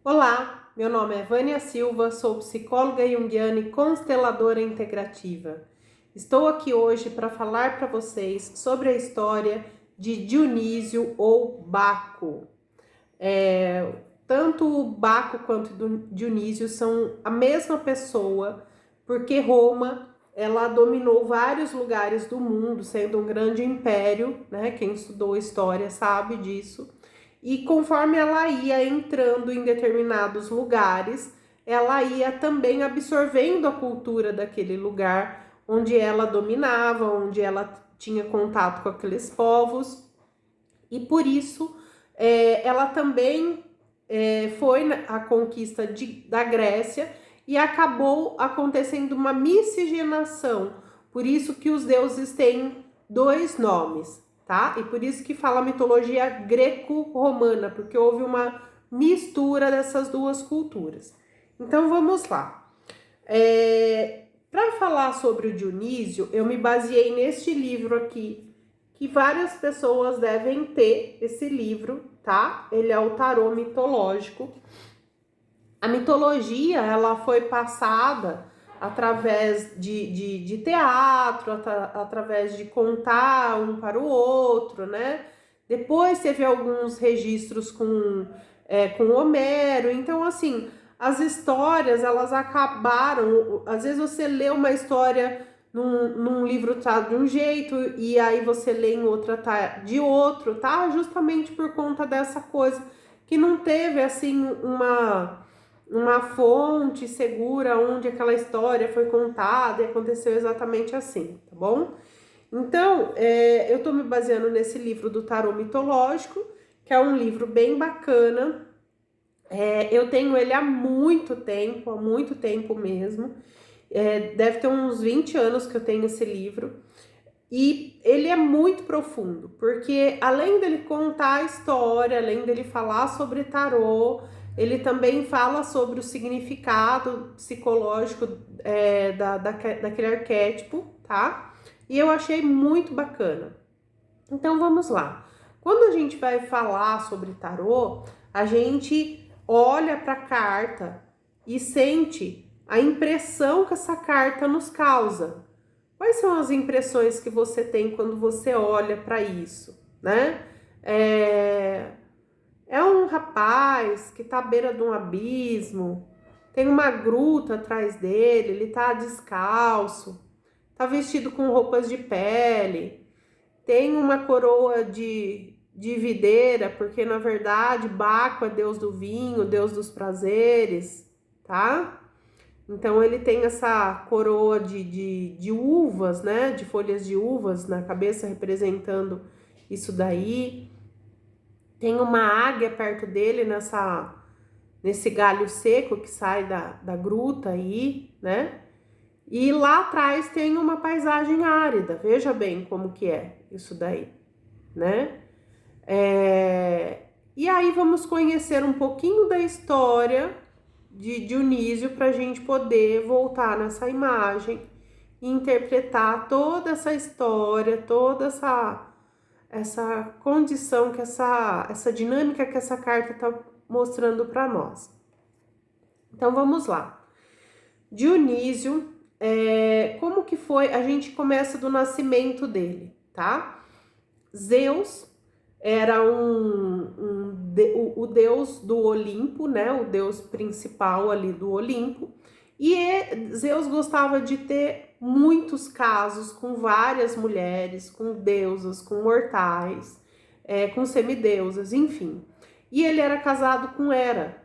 Olá, meu nome é Vânia Silva, sou psicóloga junguiana e consteladora integrativa. Estou aqui hoje para falar para vocês sobre a história de Dionísio ou Baco. Tanto o Baco quanto o Dionísio são a mesma pessoa, porque Roma ela dominou vários lugares do mundo, sendo um grande império, né? Quem estudou história sabe disso. E conforme ela ia entrando em determinados lugares, ela ia também absorvendo a cultura daquele lugar onde ela dominava, onde ela tinha contato com aqueles povos. E por isso, ela também foi a conquista da Grécia e acabou acontecendo uma miscigenação. Por isso que os deuses têm dois nomes, tá? E por isso que fala mitologia greco-romana, porque houve uma mistura dessas duas culturas. Então vamos lá. Para falar sobre o Dionísio, eu me baseei neste livro aqui, que várias pessoas devem ter esse livro, tá? Ele é o tarô mitológico. A mitologia, ela foi passada através de teatro, através de contar um para o outro, né? Depois teve alguns registros com Homero. Então, assim, as histórias, elas acabaram... Às vezes você lê uma história num livro tá de um jeito e aí você lê em outra tá de outro, tá? Justamente por conta dessa coisa que não teve, assim, uma fonte segura onde aquela história foi contada e aconteceu exatamente assim, tá bom? Então, eu tô me baseando nesse livro do tarô mitológico, que é um livro bem bacana. Eu tenho ele há muito tempo mesmo. Deve ter uns 20 anos que eu tenho esse livro. E ele é muito profundo, porque além dele contar a história, além dele falar sobre tarô, ele também fala sobre o significado psicológico daquele arquétipo, tá? E eu achei muito bacana. Então vamos lá. Quando a gente vai falar sobre tarô, a gente olha para a carta e sente a impressão que essa carta nos causa. Quais são as impressões que você tem quando você olha para isso, né? É um rapaz que está à beira de um abismo, tem uma gruta atrás dele, ele está descalço, está vestido com roupas de pele, tem uma coroa de videira, porque na verdade Baco é deus do vinho, deus dos prazeres, tá? Então ele tem essa coroa de uvas, né? De folhas de uvas na cabeça, representando isso daí. Tem uma águia perto dele nesse galho seco que sai da gruta aí, né? E lá atrás tem uma paisagem árida. Veja bem como que é isso daí, né? E aí vamos conhecer um pouquinho da história de Dionísio para a gente poder voltar nessa imagem e interpretar toda essa história, toda essa condição, essa dinâmica que essa carta está mostrando para nós. Então vamos lá. Dionísio, como que foi? A gente começa do nascimento dele, tá? Zeus era o deus do Olimpo, né? O deus principal ali do Olimpo. E Zeus gostava de ter muitos casos com várias mulheres, com deusas, com mortais, com semideusas, enfim. E ele era casado com Hera.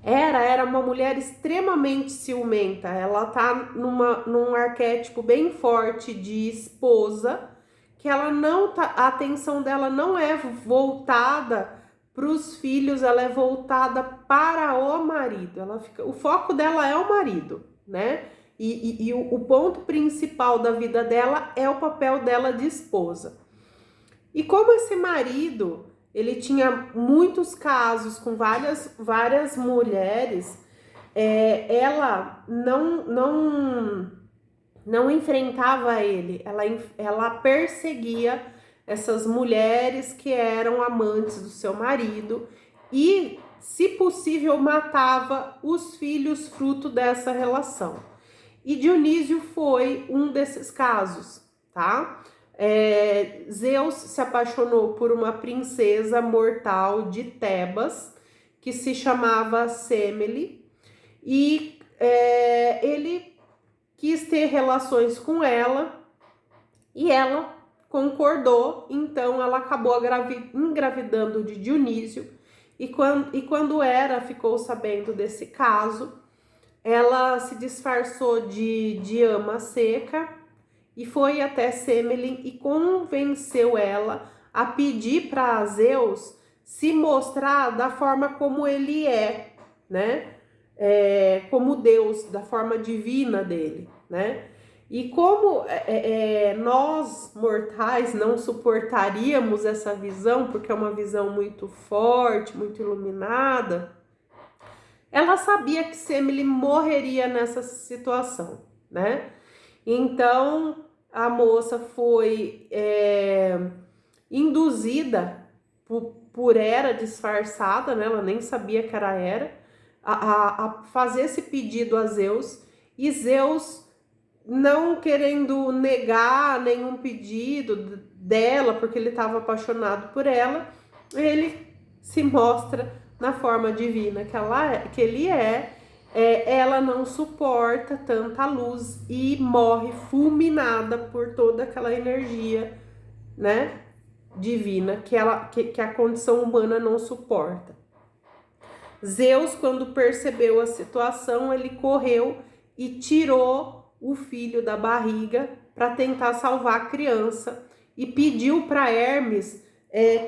Hera era uma mulher extremamente ciumenta. Ela tá num arquétipo bem forte de esposa, que ela não tá, a atenção dela não é voltada para os filhos, ela é voltada para o marido. O foco dela é o marido, né? E o ponto principal da vida dela é o papel dela de esposa. E como esse marido, ele tinha muitos casos com várias mulheres, ela não enfrentava ele, ela perseguia essas mulheres que eram amantes do seu marido e, se possível, matava os filhos fruto dessa relação. E Dionísio foi um desses casos, tá? Zeus se apaixonou por uma princesa mortal de Tebas, que se chamava Semele, e ele quis ter relações com ela, e ela concordou, então ela acabou engravidando de Dionísio, e quando Hera ficou sabendo desse caso, ela se disfarçou de ama seca e foi até Semele e convenceu ela a pedir para Zeus se mostrar da forma como ele é, né? Como Deus, da forma divina dele, né? E como nós mortais não suportaríamos essa visão, porque é uma visão muito forte, muito iluminada, ela sabia que Semele morreria nessa situação, né? Então a moça foi induzida por Hera disfarçada, né? Ela nem sabia que era Hera, a fazer esse pedido a Zeus, e Zeus, não querendo negar nenhum pedido dela, porque ele estava apaixonado por ela, ele se mostra na forma divina que ele ela não suporta tanta luz e morre fulminada por toda aquela energia, né, divina que a condição humana não suporta. Zeus, quando percebeu a situação, ele correu e tirou o filho da barriga para tentar salvar a criança e pediu para Hermes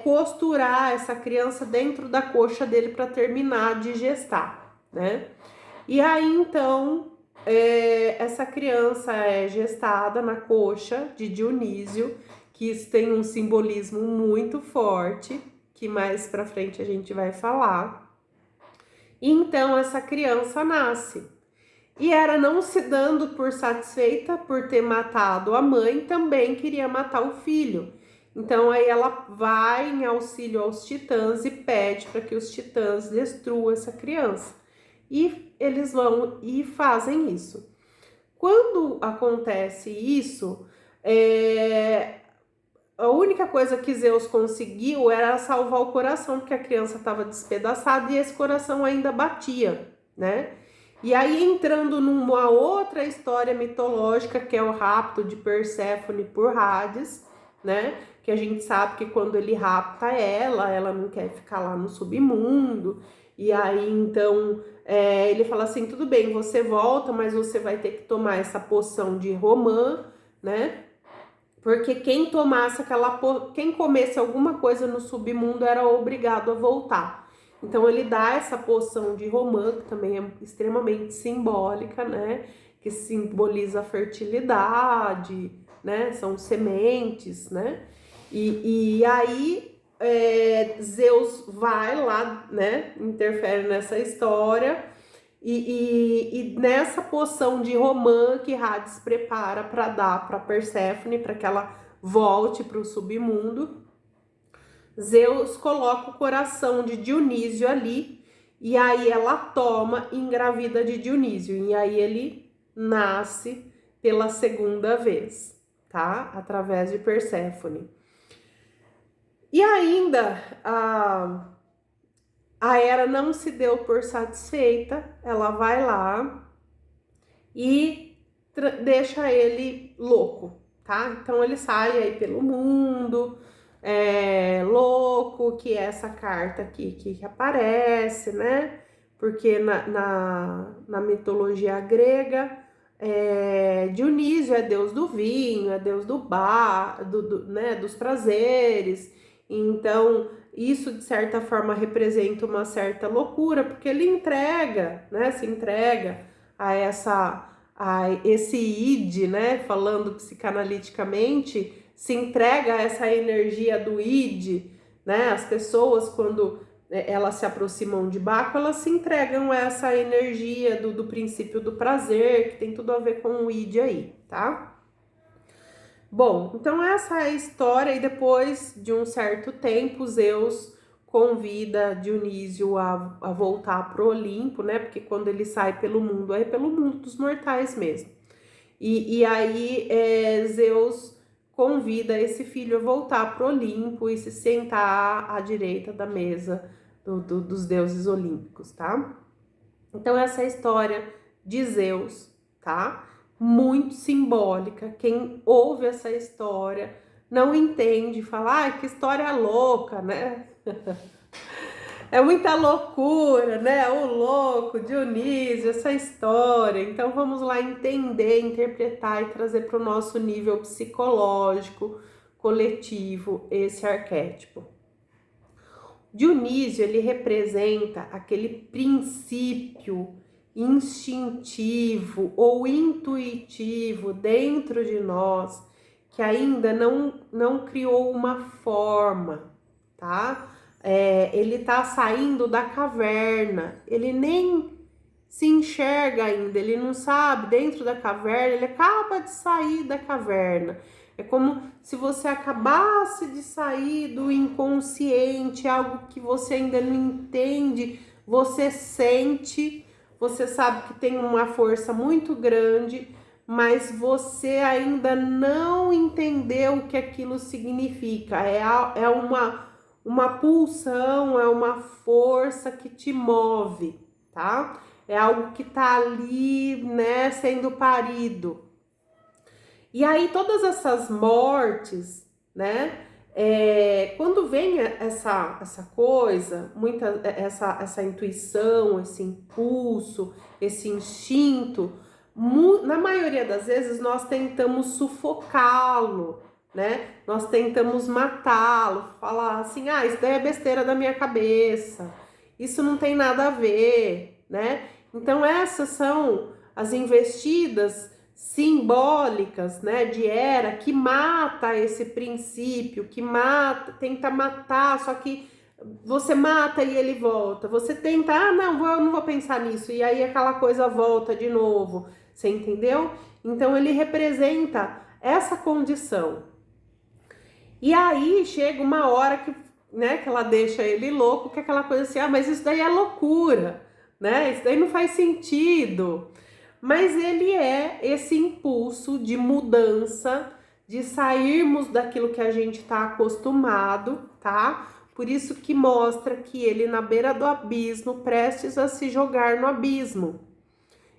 costurar essa criança dentro da coxa dele para terminar de gestar, né? E aí então essa criança é gestada na coxa de Dionísio, que isso tem um simbolismo muito forte, que mais para frente a gente vai falar. E então essa criança nasce. E Hera, não se dando por satisfeita por ter matado a mãe, também queria matar o filho. Então aí ela vai em auxílio aos titãs e pede para que os titãs destruam essa criança. E eles vão e fazem isso. Quando acontece isso, a única coisa que Zeus conseguiu era salvar o coração, porque a criança estava despedaçada e esse coração ainda batia, né? E aí, entrando numa outra história mitológica, que é o rapto de Perséfone por Hades, né? Que a gente sabe que quando ele rapta ela não quer ficar lá no submundo. E aí, então, ele fala assim, tudo bem, você volta, mas você vai ter que tomar essa poção de romã, né? Porque quem comesse alguma coisa no submundo era obrigado a voltar. Então ele dá essa poção de romã, que também é extremamente simbólica, né? Que simboliza a fertilidade, né? São sementes, né? E aí Zeus vai lá, né? Interfere nessa história. E nessa poção de romã que Hades prepara para dar para Perséfone, para que ela volte para o submundo, Zeus coloca o coração de Dionísio ali, e aí ela toma e engravida de Dionísio, e aí ele nasce pela segunda vez, tá? Através de Perséfone. E ainda a Hera não se deu por satisfeita, ela vai lá e deixa ele louco, tá? Então ele sai aí pelo mundo, louco, que é essa carta aqui que aparece, né? Porque na mitologia grega, Dionísio é deus do vinho, é deus do bar, né, dos prazeres. Então isso de certa forma representa uma certa loucura, porque ele entrega, né? Se entrega a esse id, né? Falando psicanaliticamente, se entrega a essa energia do id, né? As pessoas, quando elas se aproximam de Baco, elas se entregam a essa energia do princípio do prazer, que tem tudo a ver com o id aí, tá? Bom, então essa é a história, e depois de um certo tempo, Zeus convida Dionísio a voltar para o Olimpo, né? Porque quando ele sai pelo mundo, é pelo mundo dos mortais mesmo. E aí Zeus convida esse filho a voltar para o Olimpo e se sentar à direita da mesa dos deuses olímpicos, tá? Então essa é a história de Zeus, tá? Muito simbólica. Quem ouve essa história não entende, fala, ai, que história louca, né? É muita loucura, né? O louco, Dionísio, essa história. Então vamos lá entender, interpretar e trazer para o nosso nível psicológico, coletivo, esse arquétipo. Dionísio, ele representa aquele princípio instintivo ou intuitivo dentro de nós que ainda não criou uma forma, tá? Ele tá saindo da caverna, ele nem se enxerga ainda, ele não sabe, dentro da caverna, ele acaba de sair da caverna. É como se você acabasse de sair do inconsciente, algo que você ainda não entende, você sente, você sabe que tem uma força muito grande, mas você ainda não entendeu o que aquilo significa. É uma pulsão, é uma força que te move, tá? É algo que tá ali, né, sendo parido. E aí todas essas mortes, né, quando vem essa coisa, essa intuição, esse impulso, esse instinto, na maioria das vezes nós tentamos sufocá-lo, né? Nós tentamos matá-lo, falar assim, ah, isso daí é besteira da minha cabeça, isso não tem nada a ver, né? Então essas são as investidas simbólicas, né, de Hera, que mata esse princípio, que mata, tenta matar, só que você mata e ele volta. Você tenta, eu não vou pensar nisso, e aí aquela coisa volta de novo. Você entendeu? Então ele representa essa condição. E aí chega uma hora que, né, que ela deixa ele louco, que é aquela coisa assim, mas isso daí é loucura, né? Isso daí não faz sentido. Mas ele é esse impulso de mudança, de sairmos daquilo que a gente está acostumado, tá? Por isso que mostra que ele na beira do abismo, prestes a se jogar no abismo.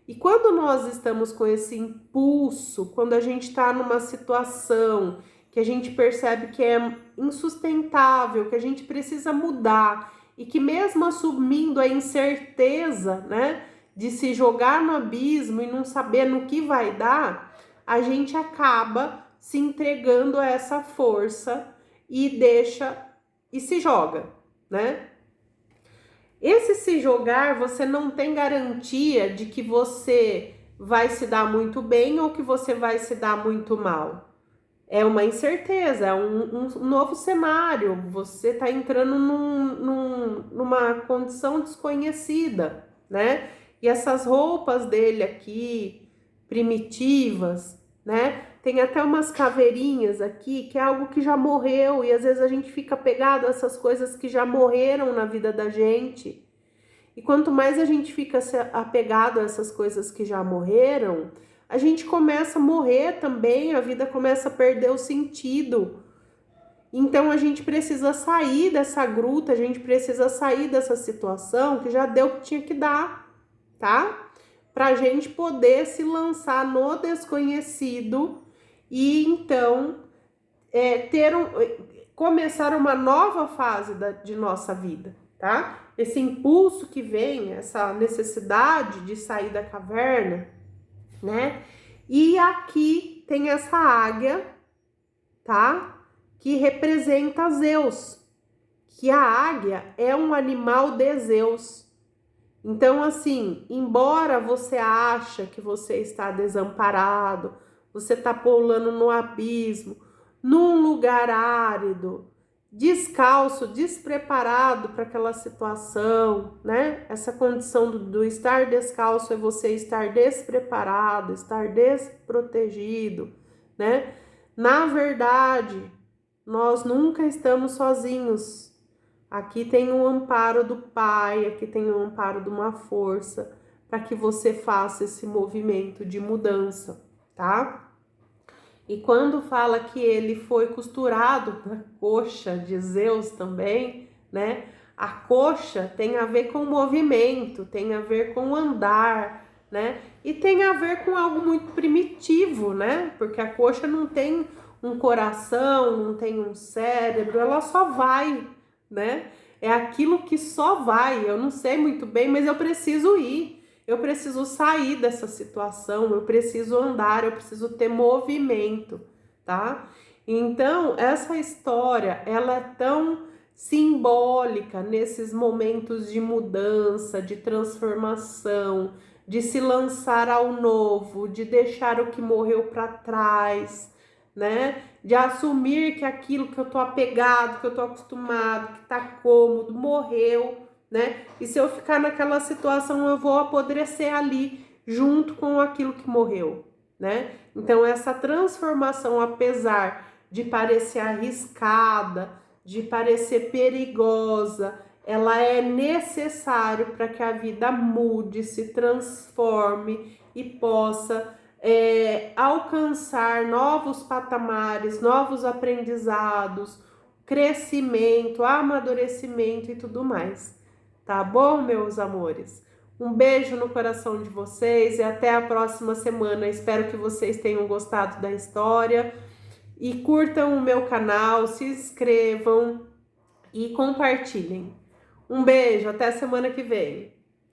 E quando nós estamos com esse impulso, quando a gente está numa situação que a gente percebe que é insustentável, que a gente precisa mudar e que mesmo assumindo a incerteza, né, de se jogar no abismo e não saber no que vai dar, a gente acaba se entregando a essa força e deixa e se joga, né? Esse se jogar, você não tem garantia de que você vai se dar muito bem ou que você vai se dar muito mal. É uma incerteza, é um novo cenário. Você está entrando numa condição desconhecida, né? E essas roupas dele aqui, primitivas, né? Tem até umas caveirinhas aqui, que é algo que já morreu, e às vezes a gente fica apegado a essas coisas que já morreram na vida da gente. E quanto mais a gente fica apegado a essas coisas que já morreram, a gente começa a morrer também, a vida começa a perder o sentido. Então a gente precisa sair dessa gruta, a gente precisa sair dessa situação que já deu o que tinha que dar, tá? Pra gente poder se lançar no desconhecido e então começar uma nova fase de nossa vida, tá? Esse impulso que vem, essa necessidade de sair da caverna, né? E aqui tem essa águia, tá? Que representa Zeus, que a águia é um animal de Zeus. Então, assim, embora você ache que você está desamparado, você está pulando no abismo, num lugar árido, descalço, despreparado para aquela situação, né? Essa condição do estar descalço é você estar despreparado, estar desprotegido, né? Na verdade, nós nunca estamos sozinhos. Aqui tem o amparo do Pai, aqui tem o amparo de uma força para que você faça esse movimento de mudança, tá? E quando fala que ele foi costurado na coxa de Zeus também, né? A coxa tem a ver com movimento, tem a ver com andar, né? E tem a ver com algo muito primitivo, né? Porque a coxa não tem um coração, não tem um cérebro, ela só vai, né? É aquilo que só vai. Eu não sei muito bem, mas eu preciso ir. Eu preciso sair dessa situação, eu preciso andar, eu preciso ter movimento, tá? Então, essa história, ela é tão simbólica nesses momentos de mudança, de transformação, de se lançar ao novo, de deixar o que morreu para trás, né? De assumir que aquilo que eu tô apegado, que eu tô acostumado, que tá cômodo, morreu, né? E se eu ficar naquela situação, eu vou apodrecer ali junto com aquilo que morreu, né? Então essa transformação, apesar de parecer arriscada, de parecer perigosa, ela é necessário para que a vida mude, se transforme e possa alcançar novos patamares, novos aprendizados, crescimento, amadurecimento e tudo mais. Tá bom, meus amores? Um beijo no coração de vocês e até a próxima semana. Espero que vocês tenham gostado da história e curtam o meu canal, se inscrevam e compartilhem. Um beijo, até semana que vem.